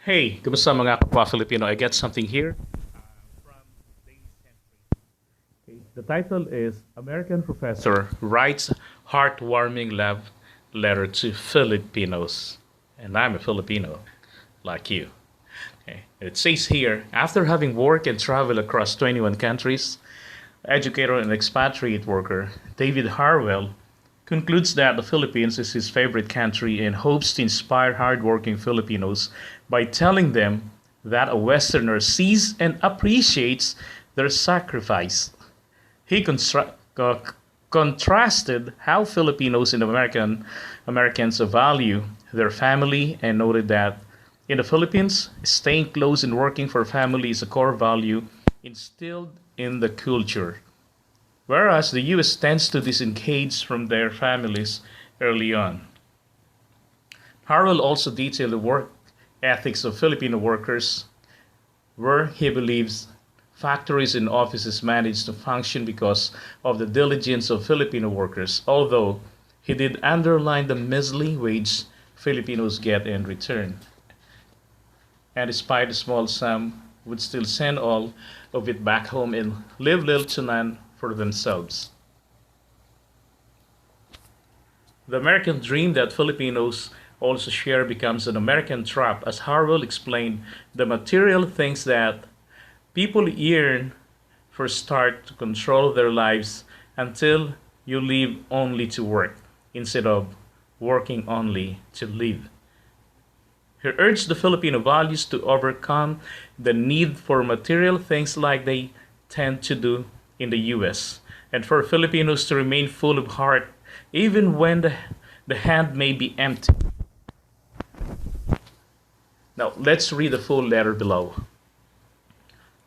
Hey, kumusta mga kapwa Filipino? I get something here. Okay, the title is American Professor Writes Heartwarming Love Letter to Filipinos. And I'm a Filipino, like you. Okay. It says here, after having worked and traveled across 21 countries, educator and expatriate worker David Harwell concludes that the Philippines is his favorite country and hopes to inspire hardworking Filipinos by telling them that a Westerner sees and appreciates their sacrifice. He contrasted how Filipinos in Americans value their family and noted that in the Philippines, staying close and working for family is a core value instilled in the culture. Whereas the US tends to disengage from their families early on. Harrell also detailed the work ethics of Filipino workers, where he believes factories and offices manage to function because of the diligence of Filipino workers, although he did underline the measly wage Filipinos get in return. And despite the small sum, would still send all of it back home and leave little to none for themselves. The American dream that Filipinos also share becomes an American trap, as Harwell explained the material things that people yearn for start to control their lives until you live only to work instead of working only to live. He urged the Filipino values to overcome the need for material things like they tend to do in the US, and for Filipinos to remain full of heart even when the hand may be empty. Now, let's read the full letter below.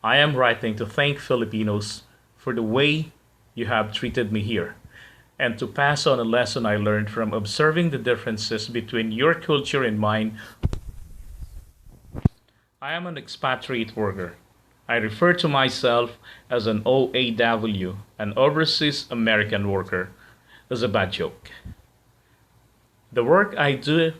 I am writing to thank Filipinos for the way you have treated me here, and to pass on a lesson I learned from observing the differences between your culture and mine. I am an expatriate worker. I refer to myself as an OAW, an overseas American worker, as a bad joke. The work I do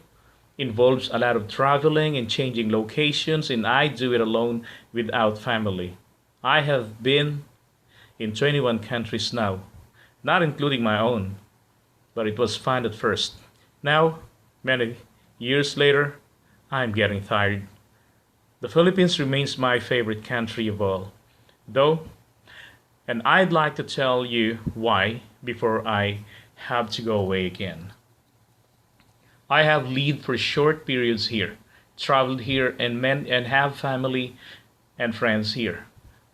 involves a lot of traveling and changing locations, and I do it alone without family. I have been in 21 countries now, not including my own, but it was fun at first. Now, many years later, I'm getting tired. The Philippines remains my favorite country of all, though, and I'd like to tell you why before I have to go away again. I have lived for short periods here, traveled here, and have family and friends here.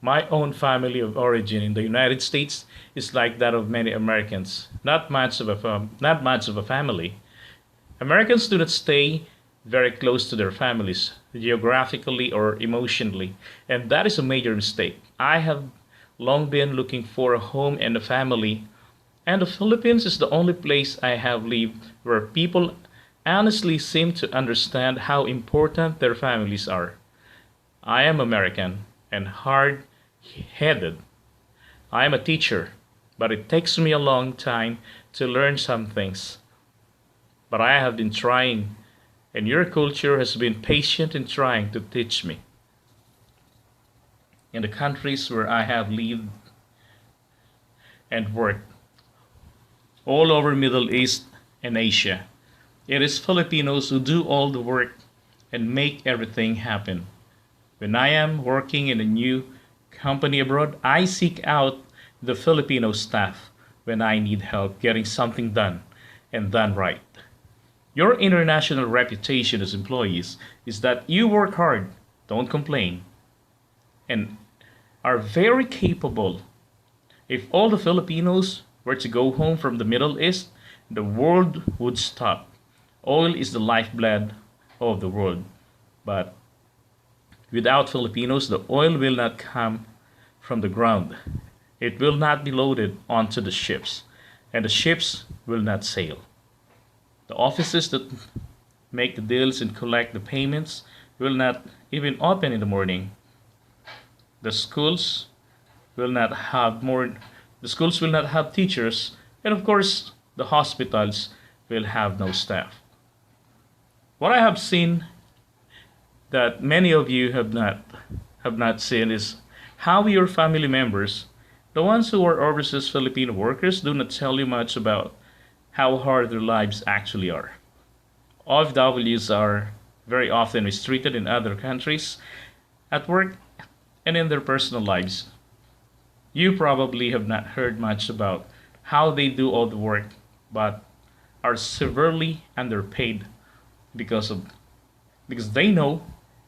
My own family of origin in the United States is like that of many Americans, not much of a family. Americans do not stay very close to their families, geographically or emotionally, and that is a major mistake. I have long been looking for a home and a family, and the Philippines is the only place I have lived where people honestly seem to understand how important their families are. I am American and hard headed. I am a teacher, but it takes me a long time to learn some things. But I have been trying, and your culture has been patient in trying to teach me. In the countries where I have lived and worked, all over Middle East and Asia, it is Filipinos who do all the work and make everything happen. When I am working in a new company abroad, I seek out the Filipino staff when I need help getting something done and done right. Your international reputation as employees is that you work hard, don't complain, and are very capable. If all the Filipinos were to go home from the Middle East, the world would stop. Oil is the lifeblood of the world, but without Filipinos, the oil will not come from the ground. It will not be loaded onto the ships, and the ships will not sail. The offices that make the deals and collect the payments will not even open in the morning. The schools will not have more the schools will not have teachers, and of course the hospitals will have no staff. What I have seen that many of you have not seen is how your family members, the ones who are overseas Filipino workers, do not tell you much about how hard their lives actually are. OFWs are very often mistreated in other countries, at work, and in their personal lives. You probably have not heard much about how they do all the work, but are severely underpaid because of because they know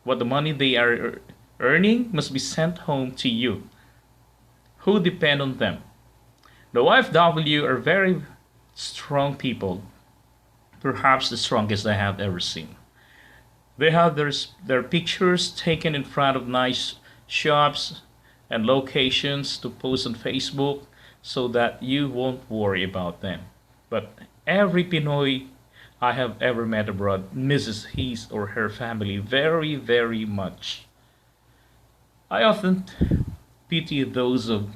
what the money they are earning must be sent home to you, who depend on them. The YFW are very strong people, perhaps the strongest I have ever seen. They have their pictures taken in front of nice shops and locations to post on Facebook so that you won't worry about them. But every Pinoy I have ever met abroad misses his or her family very, very much. I often pity those of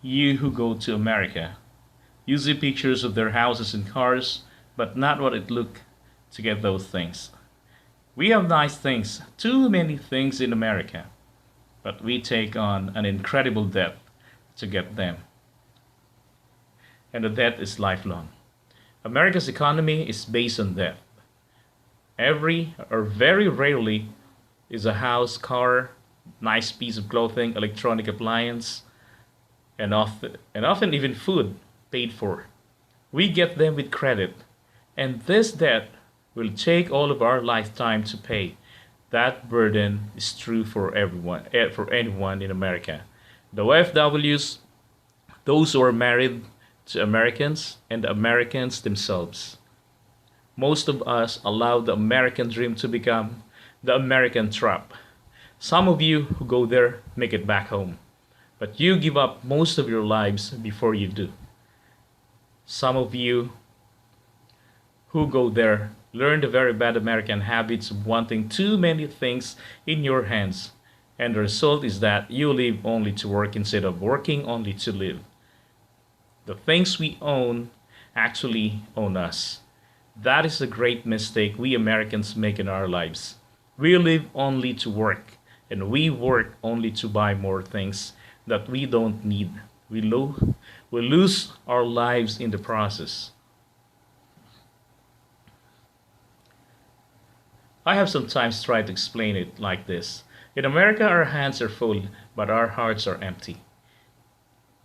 you who go to America. You see pictures of their houses and cars, but not what it look to get those things. We have nice things, too many things in America, but we take on an incredible debt to get them, and the debt is lifelong. America's economy is based on debt. Every or very rarely is a house, car, nice piece of clothing, electronic appliance, and often even food paid for. We get them with credit, and this debt will take all of our lifetime to pay. That burden is true for everyone, for anyone in America. The OFWs, those who are married to Americans, and the Americans themselves. Most of us allow the American dream to become the American trap. Some of you who go there make it back home, but you give up most of your lives before you do. Some of you who go there learn the very bad American habits of wanting too many things in your hands, and the result is that you live only to work instead of working only to live. The things we own actually own us. That is a great mistake we Americans make in our lives. We live only to work, and we work only to buy more things that we don't need. We lose our lives in the process. I have sometimes tried to explain it like this. In America, our hands are full, but our hearts are empty.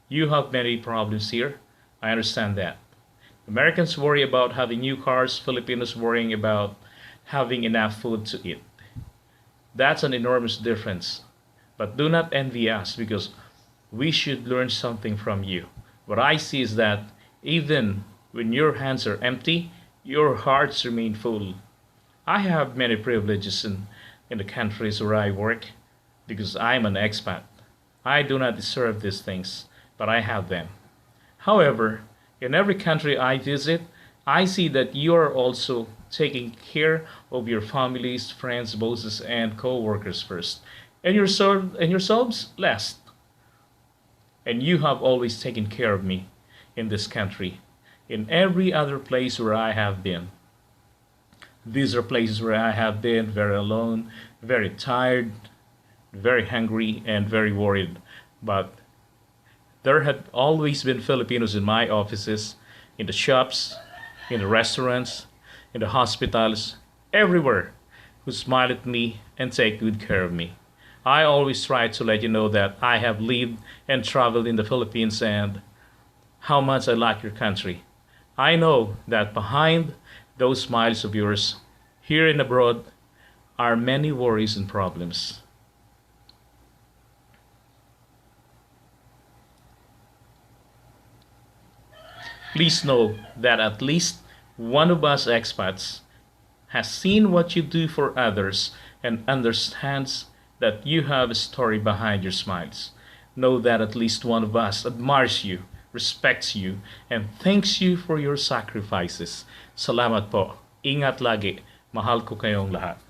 You have many problems here. I understand that. Americans worry about having new cars, Filipinos worrying about having enough food to eat. That's an enormous difference. But do not envy us because we should learn something from you. What I see is that even when your hands are empty, your hearts remain full. I have many privileges in the countries where I work because I'm an expat. I do not deserve these things, but I have them. However, in every country I visit, I see that you are also taking care of your families, friends, bosses, and co-workers first, and yourselves last. And you have always taken care of me in this country, in every other place where I have been. These are places where I have been very alone, very tired, very hungry, and very worried. But there have always been Filipinos in my offices, in the shops, in the restaurants, in the hospitals, everywhere, who smile at me and take good care of me. I always try to let you know that I have lived and traveled in the Philippines and how much I like your country. I know that behind those smiles of yours, here and abroad, are many worries and problems. Please know that at least one of us expats has seen what you do for others and understands that you have a story behind your smiles. Know that at least one of us admires you, respects you, and thanks you for your sacrifices. Salamat po. Ingat lagi. Mahal ko kayong lahat.